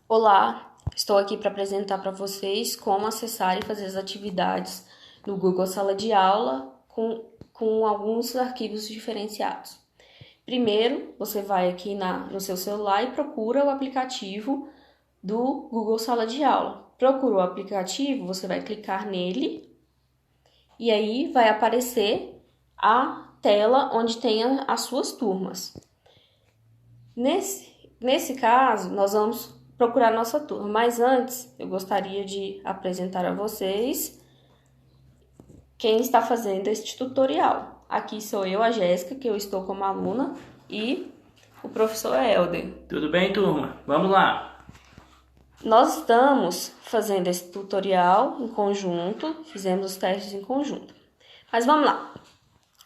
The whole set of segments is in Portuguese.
Olá, estou aqui para apresentar para vocês como acessar e fazer as atividades no Google Sala de Aula com alguns arquivos diferenciados. Primeiro, você vai aqui no seu celular e procura o aplicativo do Google Sala de Aula. Procura o aplicativo, você vai clicar nele e aí vai aparecer a tela onde tem as suas turmas. Nesse caso, nós vamos procurar nossa turma, mas antes eu gostaria de apresentar a vocês quem está fazendo este tutorial. Aqui sou eu, a Jéssica, que eu estou como aluna, e o professor Helder. Tudo bem, turma? Vamos lá! Nós estamos fazendo esse tutorial em conjunto, fizemos os testes em conjunto. Mas vamos lá!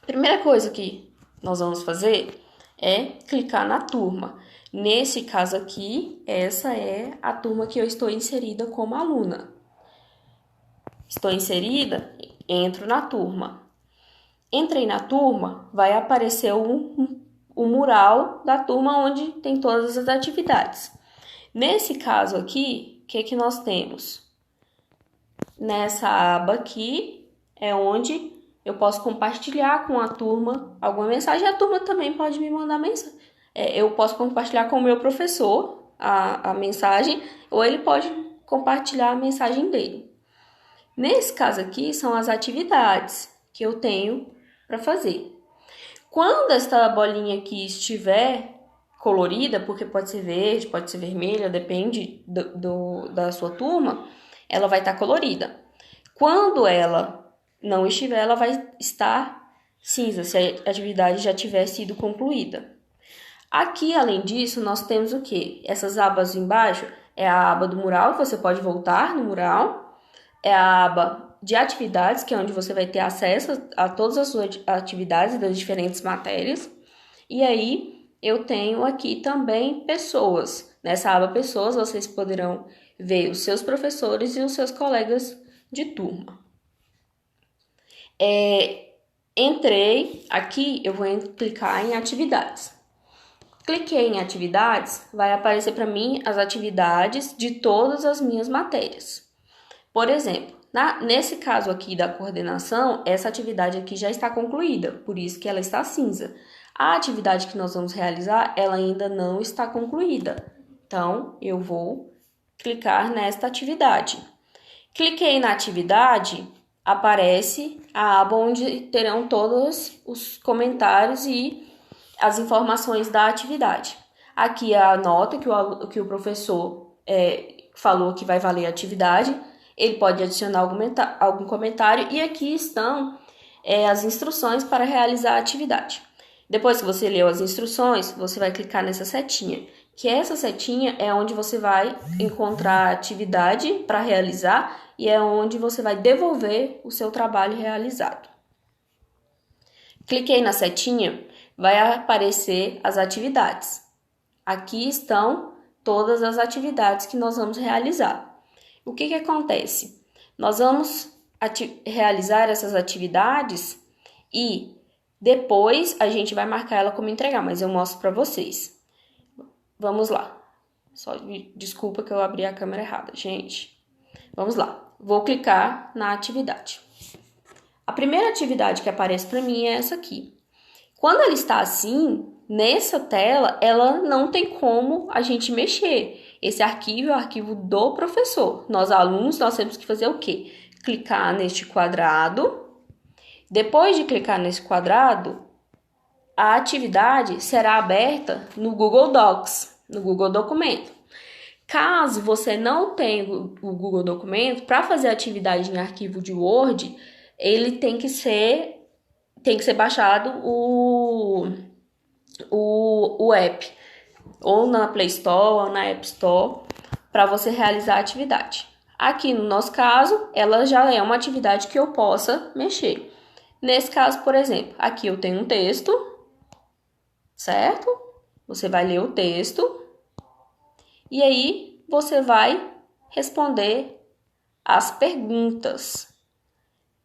Primeira coisa que nós vamos fazer é clicar na turma. Nesse caso aqui, essa é a turma que eu estou inserida como aluna. Estou inserida, entro na turma. Entrei na turma, vai aparecer o mural da turma onde tem todas as atividades. Nesse caso aqui, o que nós temos? Nessa aba aqui é onde eu posso compartilhar com a turma alguma mensagem. A turma também pode me mandar mensagem. Eu posso compartilhar com o meu professor a mensagem, ou ele pode compartilhar a mensagem dele. Nesse caso aqui, são as atividades que eu tenho para fazer. Quando esta bolinha aqui estiver colorida, porque pode ser verde, pode ser vermelha, depende da sua turma, ela vai estar colorida. Quando ela não estiver, ela vai estar cinza, se a atividade já tiver sido concluída. Aqui, além disso, nós temos o quê? Essas abas embaixo é a aba do mural, você pode voltar no mural. É a aba de atividades, que é onde você vai ter acesso a todas as suas atividades das diferentes matérias. E aí, eu tenho aqui também pessoas. Nessa aba pessoas, vocês poderão ver os seus professores e os seus colegas de turma. Entrei aqui, eu vou clicar em atividades. Cliquei em atividades, vai aparecer para mim as atividades de todas as minhas matérias. Por exemplo, nesse caso aqui da coordenação, essa atividade aqui já está concluída, por isso que ela está cinza. A atividade que nós vamos realizar, ela ainda não está concluída. Então, eu vou clicar nesta atividade. Cliquei na atividade, aparece a aba onde terão todos os comentários e as informações da atividade. Aqui a nota que o professor falou que vai valer a atividade. Ele pode adicionar algum comentário e aqui estão as instruções para realizar a atividade. Depois que você leu as instruções, você vai clicar nessa setinha, que essa setinha é onde você vai encontrar a atividade para realizar e é onde você vai devolver o seu trabalho realizado. Cliquei na setinha, vai aparecer as atividades. Aqui estão todas as atividades que nós vamos realizar. O que acontece? Nós vamos realizar essas atividades e depois a gente vai marcar ela como entregar, mas eu mostro para vocês. Vamos lá. Só desculpa que eu abri a câmera errada, gente. Vamos lá. Vou clicar na atividade. A primeira atividade que aparece para mim é essa aqui. Quando ela está assim, nessa tela, ela não tem como a gente mexer. Esse arquivo é o arquivo do professor. Nós, alunos, nós temos que fazer o quê? Clicar neste quadrado. Depois de clicar nesse quadrado, a atividade será aberta no Google Docs, no Google Documento. Caso você não tenha o Google Documento, para fazer a atividade em arquivo de Word, ele tem que ser baixado o app, ou na Play Store ou na App Store, para você realizar a atividade. Aqui no nosso caso, ela já é uma atividade que eu possa mexer. Nesse caso, por exemplo, aqui eu tenho um texto, certo? Você vai ler o texto e aí você vai responder as perguntas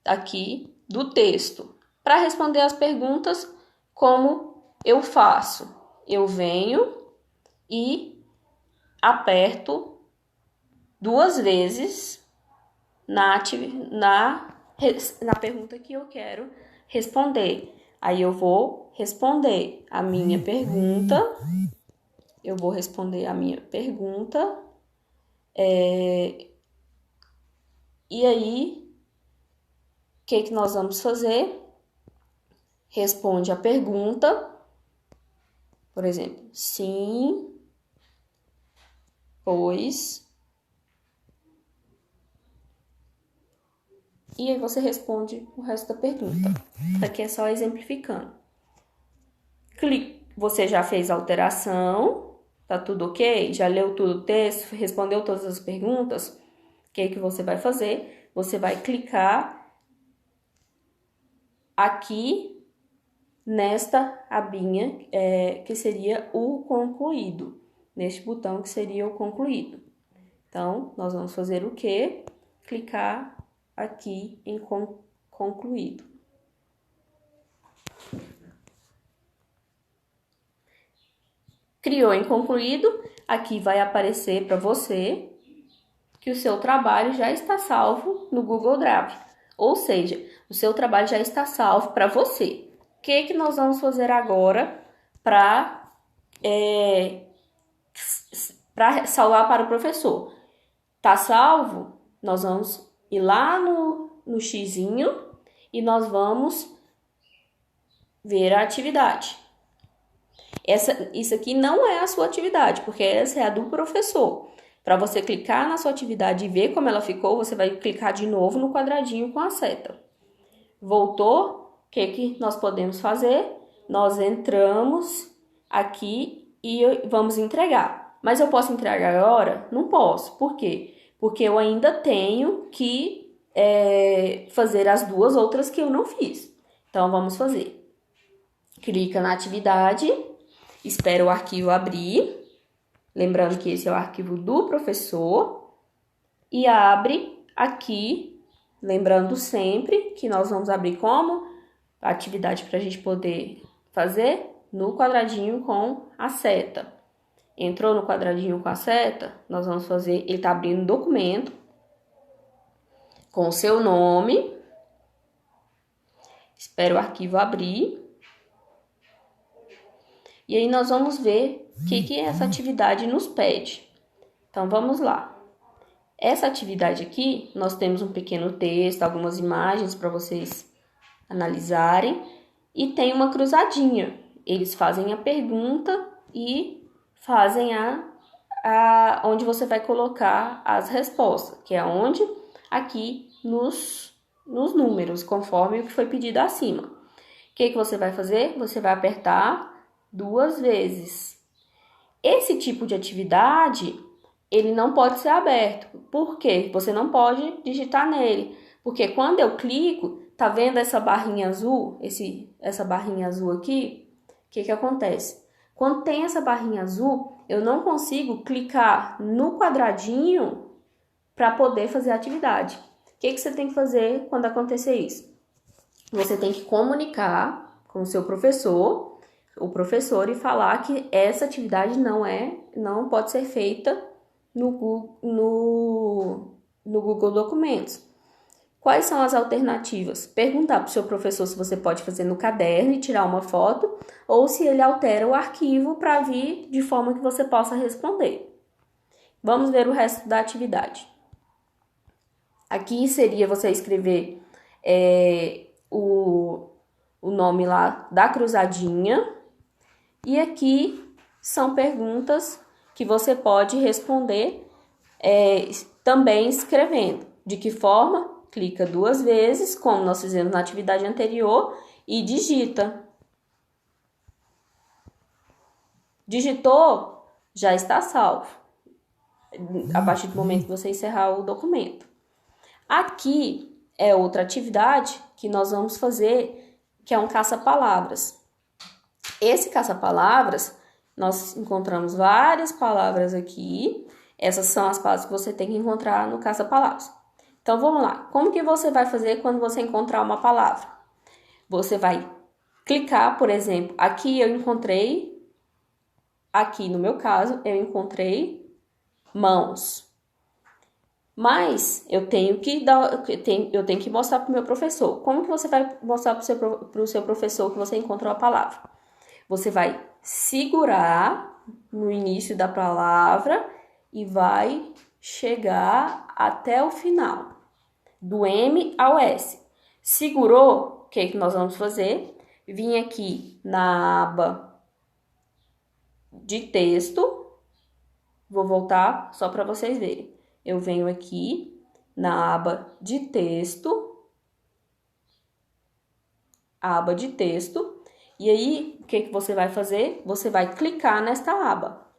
aqui do texto. Para responder as perguntas, como eu faço? Eu venho e aperto 2 vezes na pergunta que eu quero responder. Aí eu vou responder a minha pergunta. Eu vou responder a minha pergunta. E aí, o que nós vamos fazer? Responde a pergunta. Por exemplo, sim, pois. E aí você responde o resto da pergunta. Aqui é só exemplificando. Você já fez a alteração, tá tudo ok? Já leu tudo o texto, respondeu todas as perguntas? O que você vai fazer? Você vai clicar aqui nesta abinha, que seria o concluído. Neste botão que seria o concluído. Então, nós vamos fazer o quê? Clicar aqui em concluído. Criou em concluído, aqui vai aparecer para você que o seu trabalho já está salvo no Google Drive. Ou seja, o seu trabalho já está salvo para você. O que nós vamos fazer agora para salvar para o professor? Tá salvo? Nós vamos ir lá no xizinho e nós vamos ver a atividade. Isso aqui não é a sua atividade, porque essa é a do professor. Para você clicar na sua atividade e ver como ela ficou, você vai clicar de novo no quadradinho com a seta. Voltou? O que nós podemos fazer? Nós entramos aqui e vamos entregar. Mas eu posso entregar agora? Não posso. Por quê? Porque eu ainda tenho que fazer as 2 outras que eu não fiz. Então, vamos fazer. Clica na atividade, espera o arquivo abrir. Lembrando que esse é o arquivo do professor. E abre aqui, lembrando sempre que nós vamos abrir como atividade para a gente poder fazer no quadradinho com a seta. Entrou no quadradinho com a seta, nós vamos fazer, ele está abrindo o documento com o seu nome. Espera o arquivo abrir. E aí nós vamos ver o que essa atividade nos pede. Então, vamos lá. Essa atividade aqui, nós temos um pequeno texto, algumas imagens para vocês analisarem. E tem uma cruzadinha. Eles fazem a pergunta e fazem onde você vai colocar as respostas, que é onde? Aqui nos números, conforme o que foi pedido acima. O que você vai fazer? Você vai apertar 2 vezes. Esse tipo de atividade, ele não pode ser aberto. Por quê? Você não pode digitar nele. Porque quando eu clico, tá vendo essa barrinha azul? Essa barrinha azul aqui? O que acontece? Quando tem essa barrinha azul, eu não consigo clicar no quadradinho para poder fazer a atividade. O que você tem que fazer quando acontecer isso? Você tem que comunicar com o seu professor, e falar que essa atividade não pode ser feita no Google Documentos. Quais são as alternativas? Perguntar para o seu professor se você pode fazer no caderno e tirar uma foto, ou se ele altera o arquivo para vir de forma que você possa responder. Vamos ver o resto da atividade. Aqui seria você escrever o nome lá da cruzadinha. E aqui são perguntas que você pode responder também escrevendo. De que forma? Clica 2 vezes, como nós fizemos na atividade anterior, e digita. Digitou? Já está salvo. A partir do momento que você encerrar o documento. Aqui é outra atividade que nós vamos fazer, que é um caça-palavras. Esse caça-palavras, nós encontramos várias palavras aqui. Essas são as palavras que você tem que encontrar no caça-palavras. Então, vamos lá. Como que você vai fazer quando você encontrar uma palavra? Você vai clicar, por exemplo, aqui no meu caso, eu encontrei mãos. Mas eu tenho que mostrar para o meu professor. Como que você vai mostrar para o seu professor que você encontrou a palavra? Você vai segurar no início da palavra e vai chegar até o final, do M ao S. Segurou, o que nós vamos fazer? Vim aqui na aba de texto, vou voltar só para vocês verem. Eu venho aqui na aba de texto, e aí o que você vai fazer? Você vai clicar nesta aba.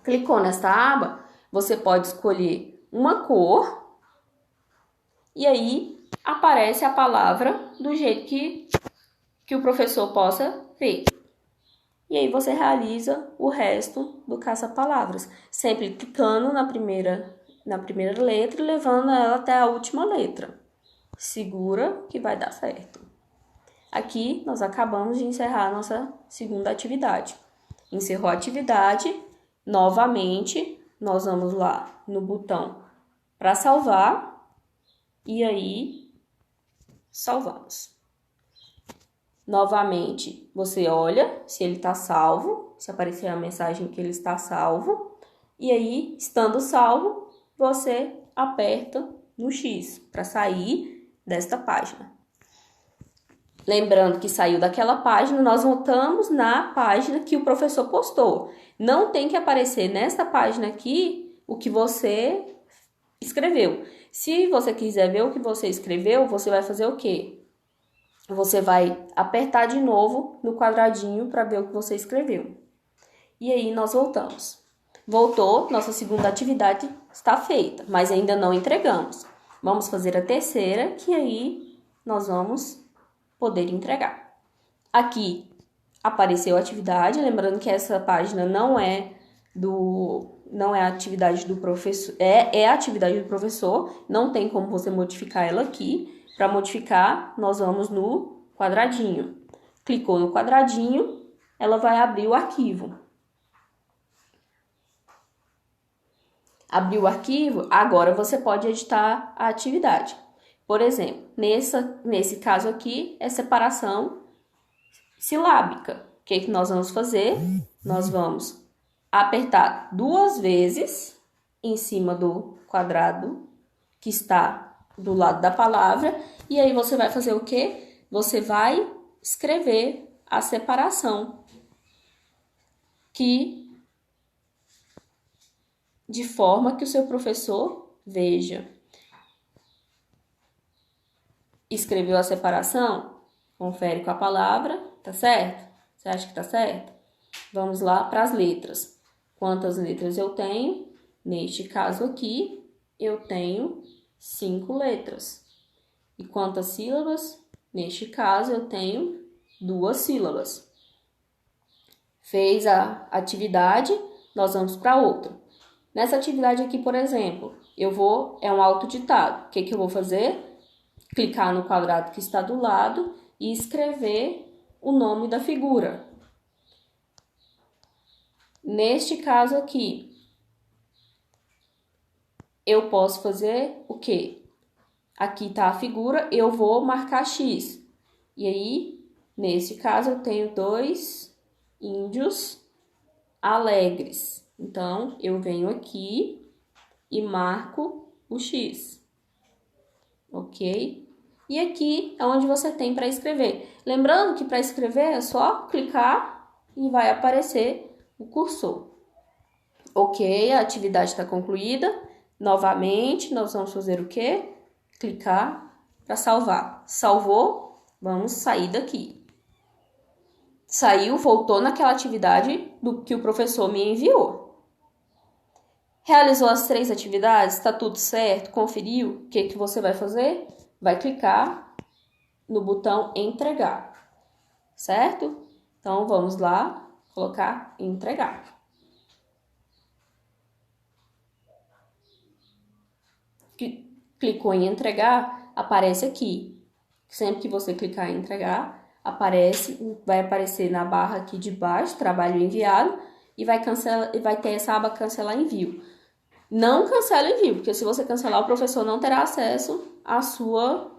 Clicou nesta aba, você pode escolher uma cor e aí aparece a palavra do jeito que o professor possa ver. E aí você realiza o resto do caça-palavras, sempre clicando na primeira letra e levando ela até a última letra. Segura que vai dar certo. Aqui nós acabamos de encerrar a nossa segunda atividade. Encerrou a atividade, novamente nós vamos lá no botão para salvar e aí salvamos. Novamente, você olha se ele está salvo, se aparecer a mensagem que ele está salvo, e aí, estando salvo, você aperta no X para sair desta página. Lembrando que saiu daquela página, nós voltamos na página que o professor postou. Não tem que aparecer nesta página aqui o que você escreveu. Se você quiser ver o que você escreveu, você vai fazer o quê? Você vai apertar de novo no quadradinho para ver o que você escreveu. E aí nós voltamos. Voltou, nossa segunda atividade está feita, mas ainda não entregamos. Vamos fazer a terceira, que aí nós vamos poder entregar. Aqui apareceu a atividade, lembrando que essa página não é a atividade do professor, é a atividade do professor, não tem como você modificar ela aqui. Para modificar, nós vamos no quadradinho. Clicou no quadradinho, ela vai abrir o arquivo. Abriu o arquivo, agora você pode editar a atividade. Por exemplo, nesse caso aqui, é separação silábica. O que nós vamos fazer? Nós vamos apertar 2 vezes em cima do quadrado que está do lado da palavra, e aí você vai fazer o quê? Você vai escrever a separação de forma que o seu professor veja. Escreveu a separação? Confere com a palavra, tá certo? Você acha que tá certo? Vamos lá para as letras. Quantas letras eu tenho? Neste caso aqui, eu tenho 5 letras. E quantas sílabas? Neste caso, eu tenho 2 sílabas. Fez a atividade, nós vamos para outra. Nessa atividade aqui, por exemplo, é um autoditado. O que eu vou fazer? Clicar no quadrado que está do lado e escrever o nome da figura. Neste caso aqui, eu posso fazer o quê? Aqui está a figura, eu vou marcar X. E aí, nesse caso, eu tenho 2 índios alegres. Então, eu venho aqui e marco o X. Ok? E aqui é onde você tem para escrever. Lembrando que para escrever é só clicar e vai aparecer o cursor. Ok, a atividade está concluída. Novamente, nós vamos fazer o quê? Clicar para salvar. Salvou, vamos sair daqui. Saiu, voltou naquela atividade do que o professor me enviou. Realizou as 3 atividades, está tudo certo, conferiu? O que você vai fazer? Vai clicar no botão entregar, certo? Então, vamos lá, colocar entregar. Clicou em entregar, aparece aqui. Sempre que você clicar em entregar, vai aparecer na barra aqui de baixo, trabalho enviado, e vai ter essa aba cancelar envio. Não cancela o envio, porque se você cancelar, o professor não terá acesso à sua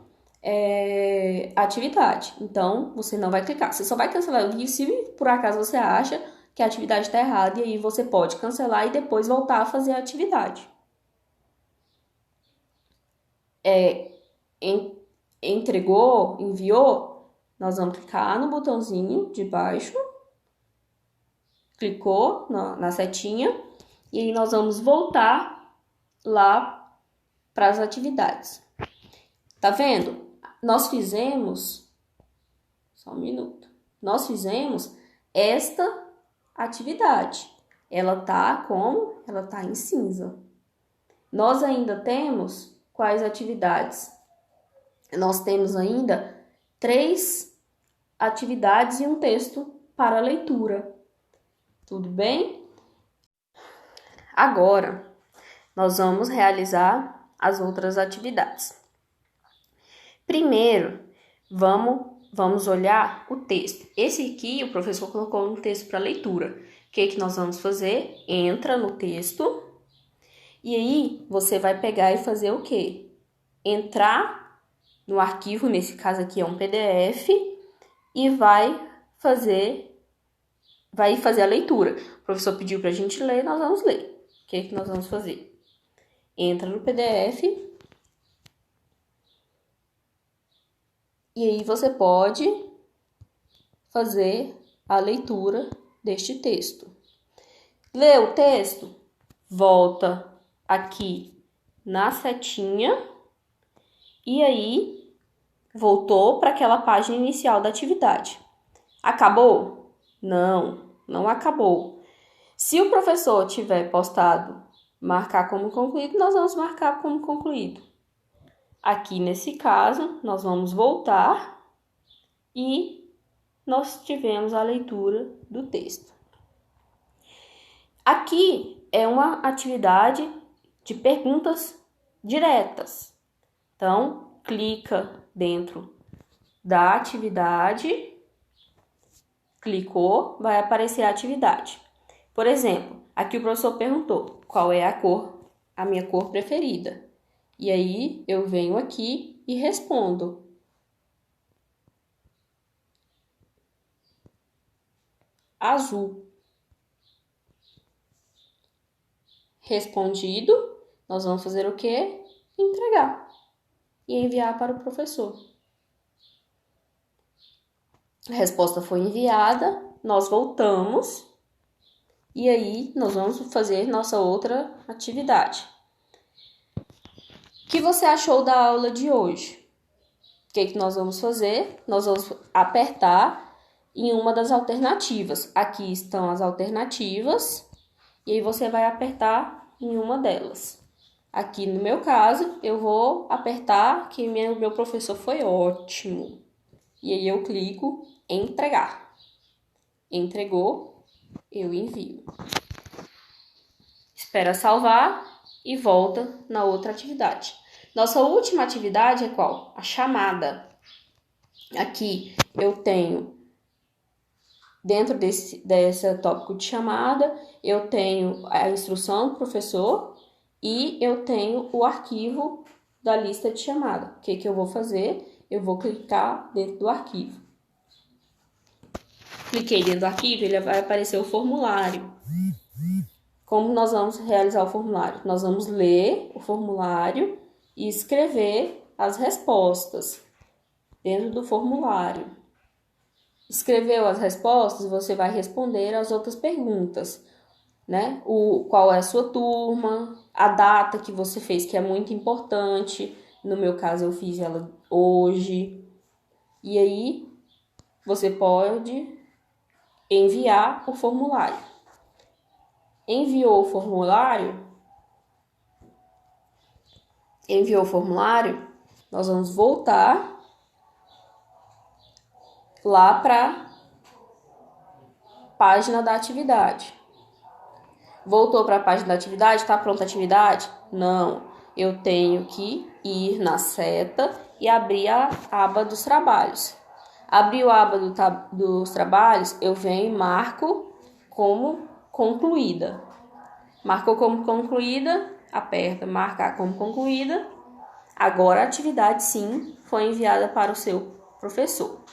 atividade. Então, você não vai clicar. Você só vai cancelar o envio se por acaso você acha que a atividade está errada, e aí você pode cancelar e depois voltar a fazer a atividade. Entregou, enviou, nós vamos clicar no botãozinho de baixo, clicou na setinha, e aí nós vamos voltar lá para as atividades. Tá vendo? Nós fizemos, só um minuto, nós fizemos esta atividade. Ela tá como? Ela tá em cinza. Nós ainda temos quais atividades? Nós temos ainda 3 atividades e um texto para leitura. Tudo bem? Agora, nós vamos realizar as outras atividades. Primeiro, vamos olhar o texto. Esse aqui o professor colocou um texto para leitura. O que nós vamos fazer? Entra no texto e aí você vai pegar e fazer o quê? Entrar no arquivo, nesse caso aqui é um PDF, e vai fazer a leitura. O professor pediu para a gente ler, nós vamos ler. O que nós vamos fazer? Entra no PDF e aí você pode fazer a leitura deste texto. Leu o texto? Volta aqui na setinha e aí voltou para aquela página inicial da atividade. Acabou? Não acabou. Se o professor tiver postado marcar como concluído, nós vamos marcar como concluído. Aqui nesse caso, nós vamos voltar e nós tivemos a leitura do texto. Aqui é uma atividade de perguntas diretas. Então, clica dentro da atividade, clicou, vai aparecer a atividade. Por exemplo, aqui o professor perguntou qual é a minha cor preferida. E aí eu venho aqui e respondo. Azul. Respondido, nós vamos fazer o quê? Entregar e enviar para o professor. A resposta foi enviada, nós voltamos e aí nós vamos fazer nossa outra atividade. O que você achou da aula de hoje? O que nós vamos fazer? Nós vamos apertar em uma das alternativas. Aqui estão as alternativas e aí você vai apertar em uma delas. Aqui no meu caso, eu vou apertar que meu professor foi ótimo. E aí eu clico em entregar. Entregou, eu envio. Espera salvar e volta na outra atividade. Nossa última atividade é qual? A chamada. Aqui eu tenho, dentro desse tópico de chamada, eu tenho a instrução do professor e eu tenho o arquivo da lista de chamada. O que eu vou fazer? Eu vou clicar dentro do arquivo. Cliquei dentro do arquivo, ele vai aparecer o formulário. Como nós vamos realizar o formulário? Nós vamos ler o formulário e escrever as respostas dentro do formulário. Escreveu as respostas, você vai responder as outras perguntas, né? Qual é a sua turma, a data que você fez, que é muito importante. No meu caso, eu fiz ela hoje. E aí, você pode enviar o formulário. Enviou o formulário, nós vamos voltar lá para a página da atividade. Voltou para a página da atividade? Está pronta a atividade? Não. Eu tenho que ir na seta e abrir a aba dos trabalhos. Abriu a aba dos trabalhos, eu venho e marco como concluída. Marcou como concluída, aperta marcar como concluída. Agora a atividade sim foi enviada para o seu professor.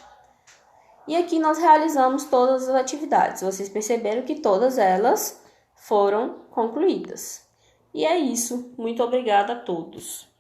E aqui nós realizamos todas as atividades. Vocês perceberam que todas elas foram concluídas. E é isso. Muito obrigada a todos.